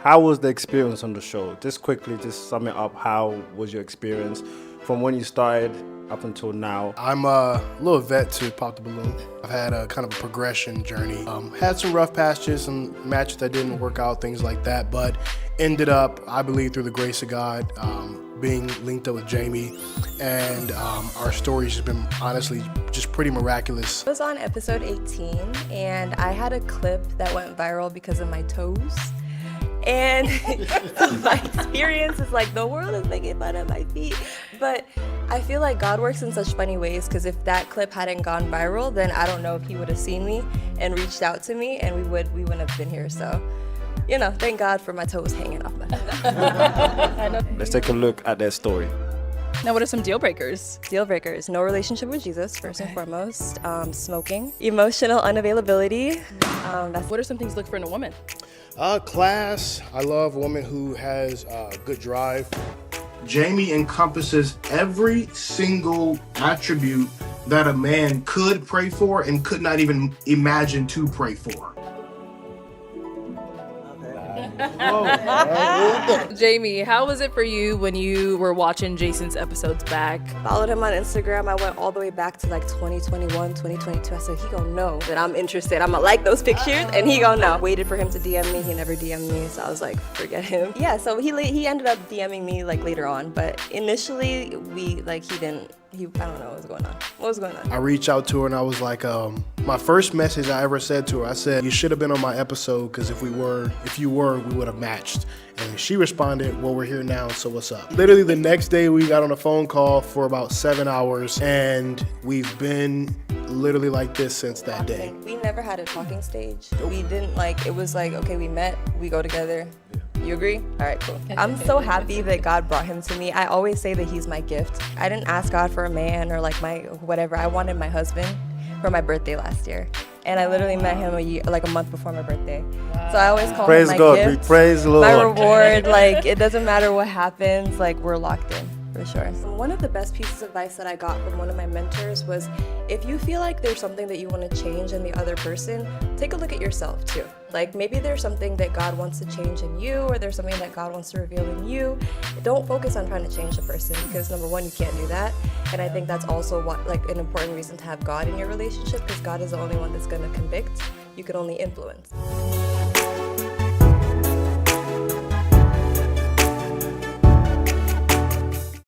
how was the experience on the show? Just quickly, just sum it up. How was your experience from when you started up until now? I'm a little vet to Pop the Balloon. I've had a kind of a progression journey. Had some rough patches, some matches that didn't work out, things like that, but ended up, I believe, through the grace of God, being linked up with Jamie, and our story's just been honestly just pretty miraculous. I was on episode 18 and I had a clip that went viral because of my toes. And my experience is like the world is making fun of my feet. But I feel like God works in such funny ways, because if that clip hadn't gone viral, then I don't know if he would have seen me and reached out to me, and we wouldn't have been here. So, thank God for my toes hanging off my feet. Let's take a look at their story. Now, what are some deal breakers? Deal breakers: no relationship with Jesus, first and foremost. Smoking, emotional unavailability. What are some things to look for in a woman? Class. I love a woman who has good drive. Jamie encompasses every single attribute that a man could pray for and could not even imagine to pray for. Jamie, how was it for you when you were watching Jason's episodes back? Followed him on Instagram. I went all the way back to like 2021, 2022. I said, he gonna know that I'm interested. I'm gonna like those pictures, and he gonna know. Waited for him to DM me. He never DM'd me, so I was like, forget him. Yeah, so he ended up DMing me like later on, but initially I don't know what was going on. What was going on? I reached out to her and I was like, my first message I ever said to her, I said, you should have been on my episode, because if you were, we would have matched. And she responded, well, we're here now, so what's up? Literally the next day we got on a phone call for about 7 hours, and we've been literally like this since that day. We never had a talking stage. We didn't it was like, okay, we met, we go together. You agree? All right, cool. I'm so happy that God brought him to me. I always say that he's my gift. I didn't ask God for a man or my whatever. I wanted my husband for my birthday last year. And I literally met him a month before my birthday. Wow. So I always call him my gift. Praise the Lord. My reward. It doesn't matter what happens. We're locked in. For sure. One of the best pieces of advice that I got from one of my mentors was, if you feel like there's something that you want to change in the other person, take a look at yourself too. Maybe there's something that God wants to change in you, or there's something that God wants to reveal in you. Don't focus on trying to change the person, because number one, you can't do that. And I think that's also an important reason to have God in your relationship, because God is the only one that's going to convict. You can only influence.